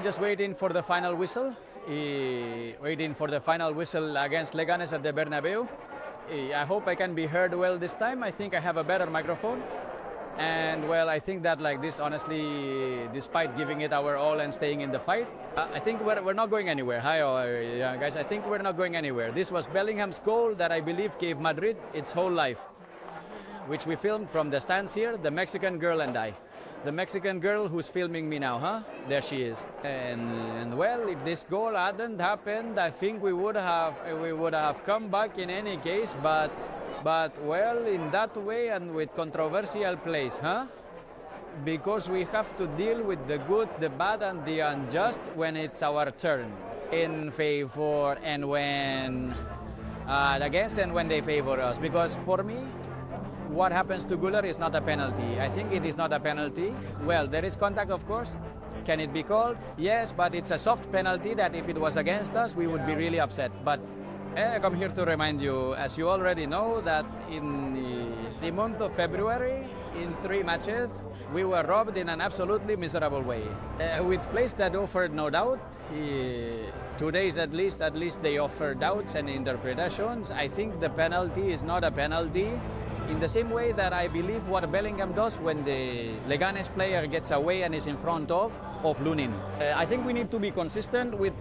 just waiting for the final whistle. Waiting for the final whistle against Leganes at the Bernabeu. I hope I can be heard well this time. I think I have a better microphone. And well, I think that like this, honestly, despite giving it our all and staying in the fight, I think we're not going anywhere. Hi, guys. I think we're not going anywhere. This was Bellingham's goal that I believe gave Madrid its whole life, which we filmed from the stands here, the Mexican girl and I. The Mexican girl who's filming me now, huh? There she is. And well, if this goal hadn't happened, I think we would have come back in any case, but well, in that way and with controversial plays, huh? Because we have to deal with the good, the bad, and the unjust when it's our turn. In favor and when against and when they favor us. Because for me, what happens to Güler is not a penalty. I think it is not a penalty. Well, there is contact, of course. Can it be called? Yes, but it's a soft penalty that if it was against us, we would be really upset. But I come here to remind you, as you already know, that in the month of February, in 3 matches, we were robbed in an absolutely miserable way. With plays that offered no doubt, today's at least they offer doubts and interpretations. I think the penalty is not a penalty. In the same way that I believe what Bellingham does when the Leganes player gets away and is in front of Lunin. I think we need to be consistent with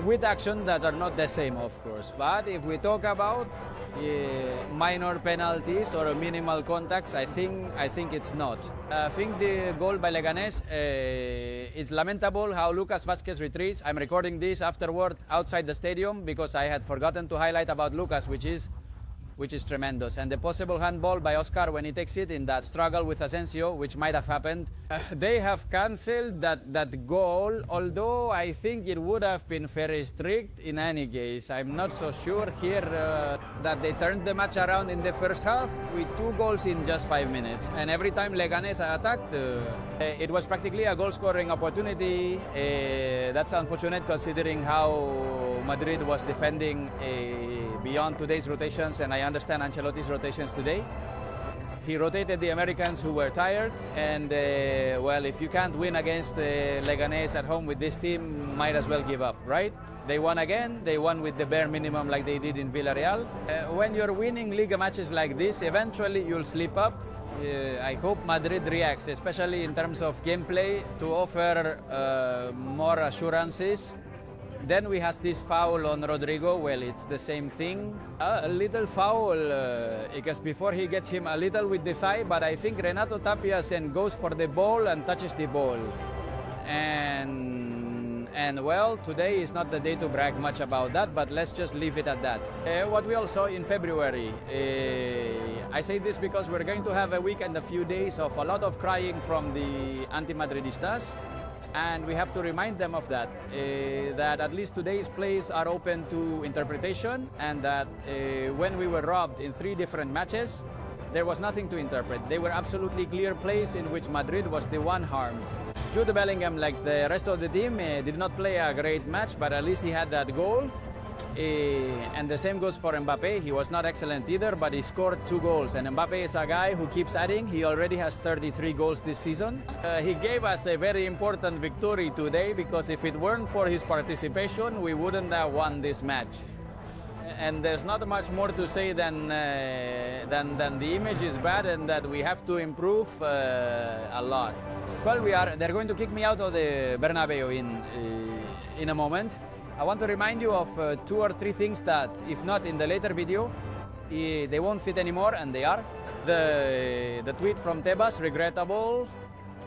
with actions that are not the same, of course. But if we talk about minor penalties or minimal contacts, I think it's not. I think the goal by Leganés, it's lamentable how Lucas Vázquez retreats. I'm recording this afterward outside the stadium because I had forgotten to highlight about Lucas, which is tremendous. And the possible handball by Oscar when he takes it in that struggle with Asensio, which might have happened. They have cancelled that goal, although I think it would have been very strict in any case. I'm not so sure here that they turned the match around in the first half with 2 goals in just 5 minutes. And every time Leganés attacked, it was practically a goal-scoring opportunity. That's unfortunate considering how Madrid was defending beyond today's rotations, and I understand Ancelotti's rotations today. He rotated the Americans who were tired, and well, if you can't win against Leganés at home with this team, might as well give up, right? They won again, they won with the bare minimum like they did in Villarreal. When you're winning Liga matches like this, eventually you'll slip up. I hope Madrid reacts, especially in terms of gameplay, to offer more assurances. Then we have this foul on Rodrigo. Well, it's the same thing. A little foul because before he gets him a little with the thigh, but I think Renato Tapia then goes for the ball and touches the ball. And well, today is not the day to brag much about that, but let's just leave it at that. What we all saw in February, I say this because we're going to have a week and a few days of a lot of crying from the anti-Madridistas. And we have to remind them of that, that at least today's plays are open to interpretation, and that when we were robbed in 3 different matches, there was nothing to interpret. They were absolutely clear plays in which Madrid was the one harmed. Jude Bellingham, like the rest of the team, did not play a great match, but at least he had that goal. And the same goes for Mbappé. He was not excellent either, but he scored 2 goals. And Mbappé is a guy who keeps adding. He already has 33 goals this season. He gave us a very important victory today, because if it weren't for his participation, we wouldn't have won this match. And there's not much more to say than the image is bad and that we have to improve a lot. Well, they're going to kick me out of the Bernabeu in a moment. I want to remind you of 2 or 3 things that, if not in the later video, they won't fit anymore, and they are. The tweet from Tebas, regrettable,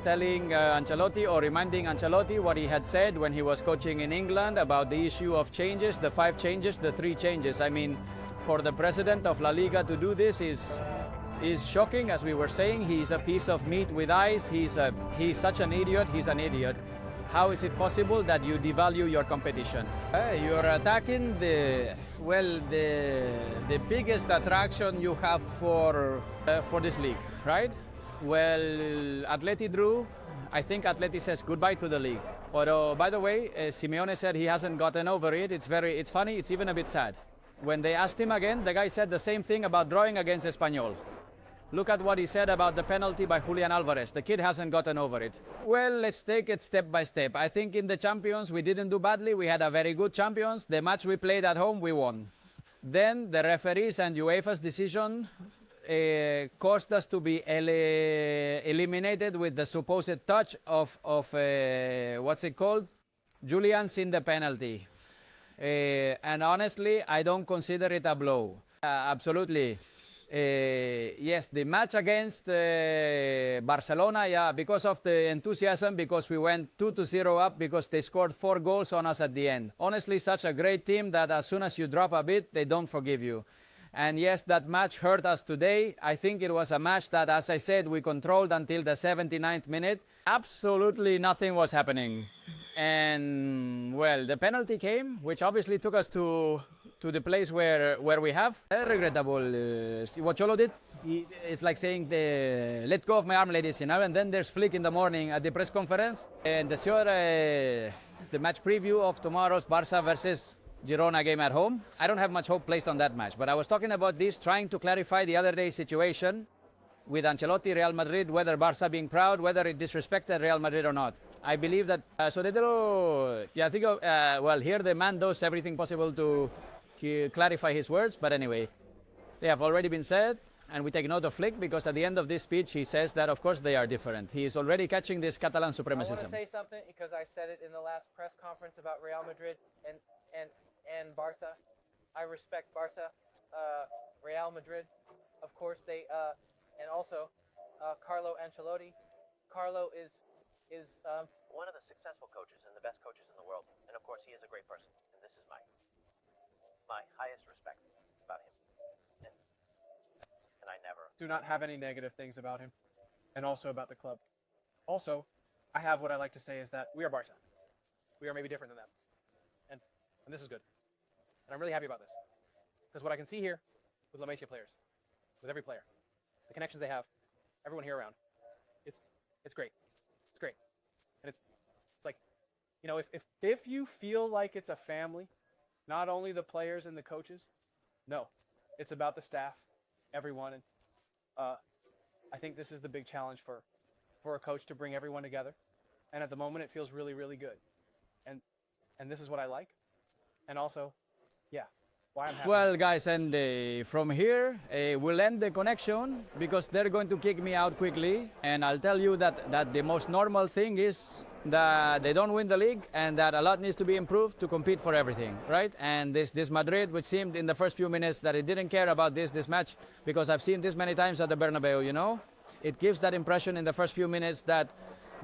telling Ancelotti or reminding Ancelotti what he had said when he was coaching in England about the issue of changes, the 5 changes, the 3 changes. I mean, for the president of LaLiga to do this is shocking. As we were saying, he's a piece of meat with eyes. He's such an idiot. He's an idiot. How is it possible that you devalue your competition? You're attacking the biggest attraction you have for this league, right? Well, Atleti drew I think Atleti says goodbye to the league. But by the way, Simeone said he hasn't gotten over it. It's funny, it's even a bit sad. When they asked him again, the guy said the same thing about drawing against Espanyol. Look at what he said about the penalty by Julian Alvarez. The kid hasn't gotten over it. Well, let's take it step by step. I think in the Champions, we didn't do badly. We had a very good Champions. The match we played at home, we won. Then the referees and UEFA's decision caused us to be eliminated with the supposed touch of what's it called? Julian's in the penalty. And honestly, I don't consider it a blow. Absolutely. Yes, the match against Barcelona, yeah, because of the enthusiasm, because we went 2-0 up, because they scored 4 goals on us at the end. Honestly, such a great team that as soon as you drop a bit, they don't forgive you. And yes, that match hurt us today. I think it was a match that, as I said, we controlled until the 79th minute. Absolutely nothing was happening. And, well, the penalty came, which obviously took us to the place where we have. Regrettable. What Cholo did, it's like saying, let go of my arm, ladies, you know, and then there's Flick in the morning at the press conference. And the match preview of tomorrow's Barca versus Girona game at home. I don't have much hope placed on that match, but I was talking about this, trying to clarify the other day's situation with Ancelotti, Real Madrid, whether Barca being proud, whether it disrespected Real Madrid or not. I believe that, well, here the man does everything possible to clarify his words, but anyway, they have already been said, and we take note of Flick, because at the end of this speech, he says that, of course, they are different. He is already catching this Catalan supremacism. I want to say something, because I said it in the last press conference about Real Madrid and Barca. I respect Barca, Real Madrid, of course, and also Carlo Ancelotti. Carlo is one of the successful coaches and the best coaches in the world, and of course, he is a great person. And this is my highest respect about him, and I never do not have any negative things about him, and also about the club. Also, I have what I like to say is that we are Barca. We are maybe different than them, and this is good. And I'm really happy about this, because what I can see here with La Masia players, with every player, the connections they have, everyone here around, it's great. It's great. And it's like, you know, if you feel like it's a family, not only the players and the coaches, no, it's about the staff, everyone. And I think this is the big challenge for a coach, to bring everyone together. And at the moment, it feels really, really good. And this is what I like. And also, yeah, why I'm happy. Well, guys, and from here, we'll end the connection, because they're going to kick me out quickly. And I'll tell you that the most normal thing is that they don't win the league, and that a lot needs to be improved to compete for everything, right? And this Madrid, which seemed in the first few minutes that it didn't care about this match, because I've seen this many times at the Bernabeu, you know? It gives that impression in the first few minutes that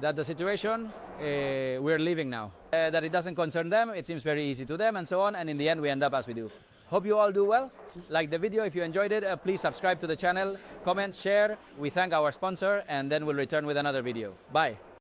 the situation, we're leaving now. That it doesn't concern them, it seems very easy to them, and so on, and in the end we end up as we do. Hope you all do well. Like the video if you enjoyed it, please subscribe to the channel, comment, share. We thank our sponsor, and then we'll return with another video. Bye.